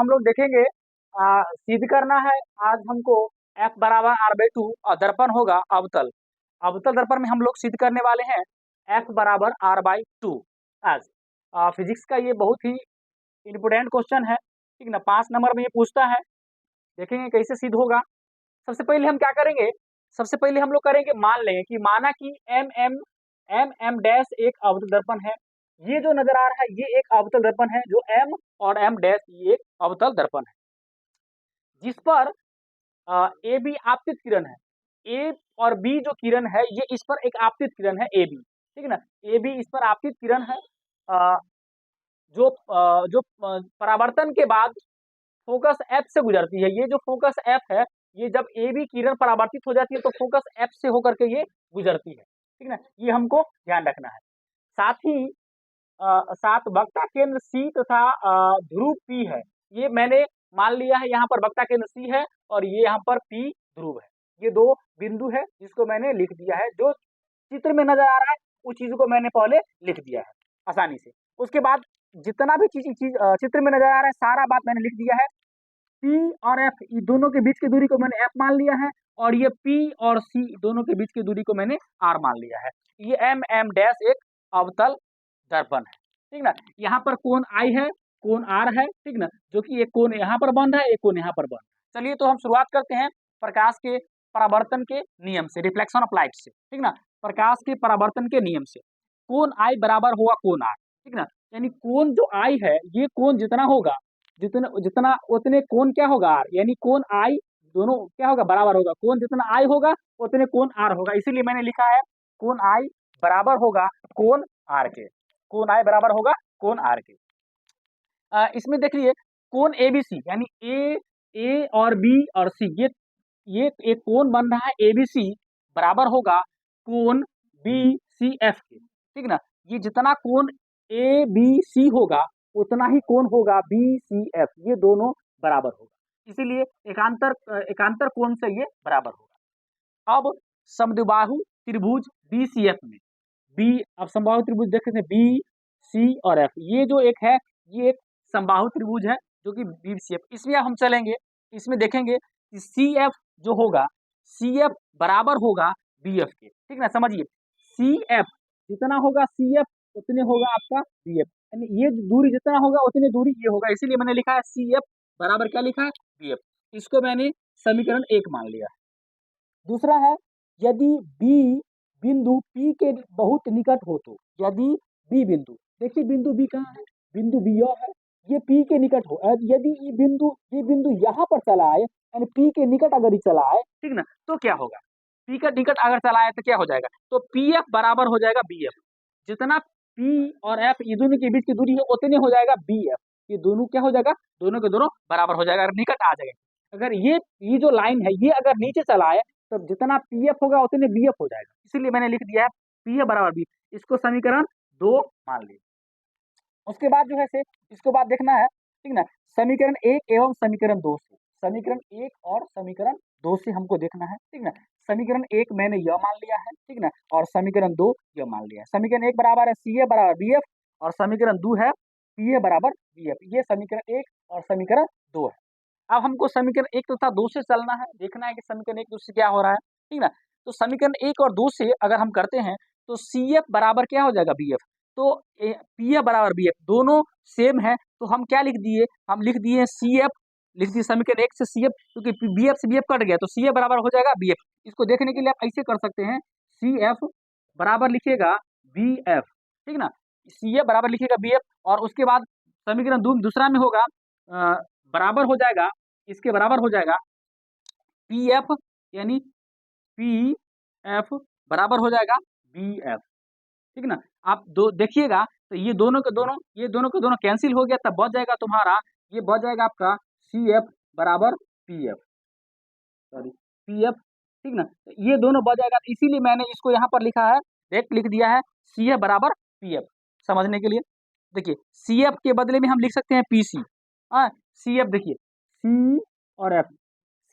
हम लोग देखेंगे सिद्ध करना है आज हमको F बराबर R/2 और दर्पण होगा अवतल। अवतल दर्पण में हम लोग सिद्ध करने वाले हैं F बराबर R/2। आज फिजिक्स का ये बहुत ही इम्पोर्टेंट क्वेश्चन है, ठीक ना। 5 नंबर में ये पूछता है, देखेंगे कैसे सिद्ध होगा। सबसे पहले हम क्या करेंगे, सबसे पहले हम लोग करेंगे मान लेंगे कि माना कि एम डैश एक अवतल दर्पण है। ये जो नजर आ रहा है ये एक अवतल दर्पण है, जो एम और एम डैश ये एक अवतल दर्पण है, जिस पर ए बी आपतित किरण है। ए और बी जो किरण है ये इस पर एक आपतित किरण है ए बी, ठीक है ना। ए बी इस पर आपतित किरण है, जो परावर्तन के बाद फोकस एफ से गुजरती है। ये जो फोकस एफ है, ये जब ए बी किरण परावर्तित हो जाती है तो फोकस एफ से होकर के ये गुजरती है, ठीक है ना। ये हमको ध्यान रखना है। साथ ही साथ वक्ता केंद्र सी तथा ध्रुव पी है। ये मैंने मान लिया है, यहाँ पर वक्ता केंद्र सी है और ये यहाँ पर पी ध्रुव है। ये दो बिंदु है जिसको मैंने लिख दिया है, जो चित्र में नजर आ रहा है उस चीज को मैंने पहले लिख दिया है आसानी से। उसके बाद जितना भी चीज चित्र में नजर आ रहा है सारा बात मैंने लिख दिया है। पी और एफ दोनों के बीच की दूरी को मैंने एफ मान लिया है, और ये पी और सी दोनों के बीच की दूरी को मैंने आर मान लिया है। ये एम डैश एक अवतल दर्पण है, ठीक ना। यहाँ पर कोण आई है, कोण आर है, ठीक ना, जो कि एक कोण यहाँ पर बन रहा है, एक कोण यहाँ पर बन रहा है। चलिए तो हम शुरुआत करते हैं प्रकाश के परावर्तन के नियम से, रिफ्लेक्शन ऑफ लाइट से, ठीक ना। प्रकाश के परावर्तन के नियम से कोण आई बराबर होगा कोण आर, ठीक ना। यानी कोण जो आई है, ये कोण जितना होगा, जितना जितना उतने कोण क्या होगा आर, यानी कोण आई दोनों क्या होगा बराबर होगा। कोण जितना आई होगा उतने कोण आर होगा, इसीलिए मैंने लिखा है कोण आई बराबर होगा कोण आर के। कोण आई बराबर होगा कोण आर के। इसमें देखिए कोण एबीसी, यानी ए और बी और सी, ये एक कोण बन रहा है एबीसी, बराबर होगा कोण बी सी एफ के, ठीक ना। ये जितना कोण ए बी सी होगा उतना ही कोण होगा बी सी एफ, ये दोनों बराबर होगा, इसीलिए एकांतर कोण से ये बराबर होगा। अब समद्विबाहु त्रिभुज बी सी एफ में अब समबाहु त्रिभुज देख सकते हैं बी सी और एफ, ये जो एक है ये एक समबाहु त्रिभुज है जो कि बी सी एफ। इसमें हम चलेंगे, इसमें देखेंगे कि सी एफ जो होगा, सी एफ बराबर होगा बी एफ के, ठीक ना। समझिए सी एफ जितना होगा सी एफ उतने होगा आपका बी एफ, यानी ये दूरी जितना होगा उतनी दूरी ये होगा, इसीलिए मैंने लिखा है सी एफ बराबर क्या लिखा है बी एफ। इसको मैंने समीकरण 1 मान लिया है। दूसरा है यदि बी बिंदु पी के बहुत निकट हो तो, यदि बी बिंदु, देखिए बिंदु बी कहाँ है, बिंदु बी यह है, ये पी के निकट हो, यदि ये बिंदु यहाँ पर चला आए, यानी पी के निकट अगर ये चला आए, ठीक ना, तो क्या होगा, पी के निकट अगर चला आए तो क्या हो जाएगा, तो पी एफ बराबर हो जाएगा बी एफ। जितना पी और एफ ये दोनों के बीच की दूरी है उतने हो जाएगा बी एफ, ये दोनों क्या हो जाएगा, दोनों के दोनों बराबर हो जाएगा, अगर निकट आ जाएगा। अगर ये जो लाइन है ये अगर नीचे चला आए तो जितना पी एफ होगा उतने बी एफ हो जाएगा, इसीलिए मैंने लिख दिया है पी एफ बराबर बी। इसको समीकरण 2 मान लीजिए। उसके बाद जो है से इसको बाद देखना है, ठीक ना, समीकरण 1 एवं समीकरण 2 से, समीकरण 1 और समीकरण 2 से हमको देखना है, ठीक ना। समीकरण 1 मैंने यह मान लिया है, ठीक ना, और समीकरण 2 यह मान लिया है। समीकरण 1 बराबर है सी ए बराबर बी एफ, और समीकरण 2 है पी ए बराबर बी एफ। ये समीकरण 1 और समीकरण 2 है। अब हमको समीकरण 1 तथा 2 से चलना है, देखना है कि समीकरण 1 2 से क्या हो रहा है, ठीक ना। तो समीकरण 1 और 2 से अगर हम करते हैं तो सी एफ बराबर क्या हो जाएगा बी एफ, तो पी एफ बराबर बी एफ दोनों सेम है, तो हम क्या लिख दिए, हम लिख दिए सी एफ, लिख दिए समीकरण 1 से सी एफ, क्योंकि बी एफ से बी एफ कट गया तो सी एफ बराबर हो जाएगा बी एफ। इसको देखने के लिए आप ऐसे कर सकते हैं, सी एफ बराबर लिखिएगा बी एफ, ठीक ना, सी एफ बराबर लिखिएगा बी एफ, और उसके बाद समीकरण दूसरा में होगा बराबर हो जाएगा, इसके बराबर हो जाएगा पी एफ, यानी पी एफ बराबर हो जाएगा बी एफ, ठीक ना। आप दो देखिएगा तो ये दोनों के दोनों कैंसिल हो गया, तब बच जाएगा तुम्हारा, ये बच जाएगा आपका सी एफ बराबर P F, sorry P F, ठीक ना। ये दोनों बच जाएगा, इसीलिए मैंने इसको यहाँ पर लिखा है, डायरेक्ट लिख दिया है सी एफ बराबर पी एफ। समझने के लिए देखिए सी एफ के बदले में हम लिख सकते हैं पी सी। हाँ, सी एफ देखिए सी और एफ,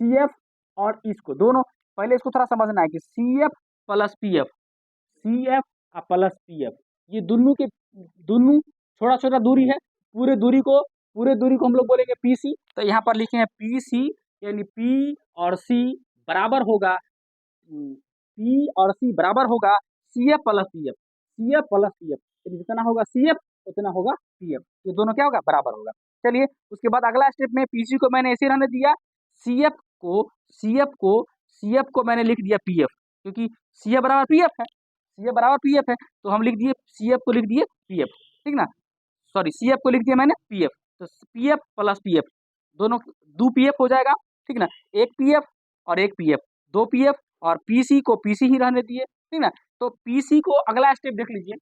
सी एफ और इसको दोनों, पहले इसको थोड़ा समझना है कि C F plus P F, C F plus P F, ये दोनों छोटा छोटा दूरी है, पूरे दूरी को हम लोग बोलेंगे पी सी। तो यहाँ पर लिखे हैं पी सी, यानी पी और सी बराबर होगा, पी और सी बराबर होगा C F plus P F, C F plus P F, यानी जितना होगा सी एफ उतना होगा पी एफ, ये दोनों क्या होगा, बराबर होगा। चलिए उसके बाद अगला स्टेप में पीसी को मैंने ऐसे रहने दिया, सी एफ को सी एफ को सी एफ को मैंने लिख दिया पी एफ, क्योंकि सी एफ बराबर पी एफ है, सी एफ बराबर पी एफ है, तो हम लिख दिए सी एफ को लिख दिए पी एफ, ठीक ना, सॉरी सी एफ को लिख दिया मैंने पी एफ, तो P F plus P F, दोनों दो पी एफ हो जाएगा, ठीक ना, एक पी एफ और एक पी एफ, दो पी एफ, और पीसी को पीसी ही रहने दिए, ठीक ना। तो पीसी को अगला स्टेप देख लीजिए,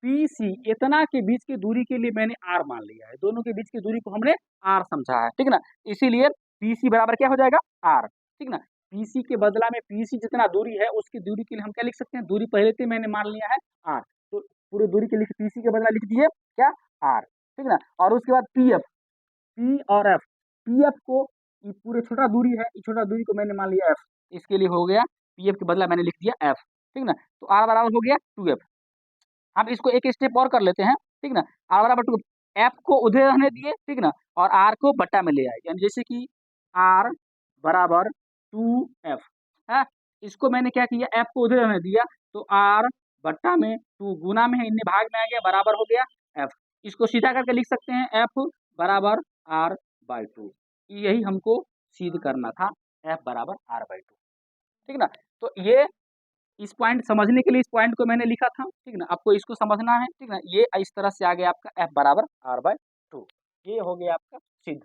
पीसी इतना के बीच की दूरी के लिए मैंने आर मान लिया है, दोनों के बीच की दूरी को हमने आर समझा है, ठीक ना, इसीलिए पीसी बराबर क्या हो जाएगा, आर, ठीक ना। पीसी के बदला में पीसी जितना दूरी है उसकी दूरी के लिए हम क्या लिख सकते हैं, दूरी पहले से मैंने मान लिया है आर, तो पूरी दूरी के लिए पीसी के बदला लिख दिए क्या, आर, ठीक ना। और उसके बाद पी एफ, पी और एफ, पी एफ को ये पूरे छोटा दूरी है, इस छोटा दूरी को मैंने मान लिया एफ, इसके लिए हो गया पी एफ के बदला मैंने लिख दिया एफ, ठीक ना। तो आर बराबर हो गया 2f। अब इसको एक स्टेप और कर लेते हैं, ठीक ना, आर बराबर 2, एफ को उधर रहने दिए, ठीक ना, और आर को बट्टा में ले आए, यानी जैसे कि आर बराबर 2f है, इसको मैंने क्या किया, एफ को उधर रहने दिया, तो आर बट्टा में 2 गुना में है, इन्हें भाग में आ गया, बराबर हो गया एफ। इसको सीधा करके लिख सकते हैं एफ बराबर आर बाई 2, यही हमको सिद्ध करना था, एफ बराबर आर बाई 2, ठीक ना। तो ये इस पॉइंट समझने के लिए इस पॉइंट को मैंने लिखा था, ठीक ना, आपको इसको समझना है, ठीक ना। ये इस तरह से आ गया आपका एफ बराबर आर बाई 2, ये हो गया आपका सिद्ध।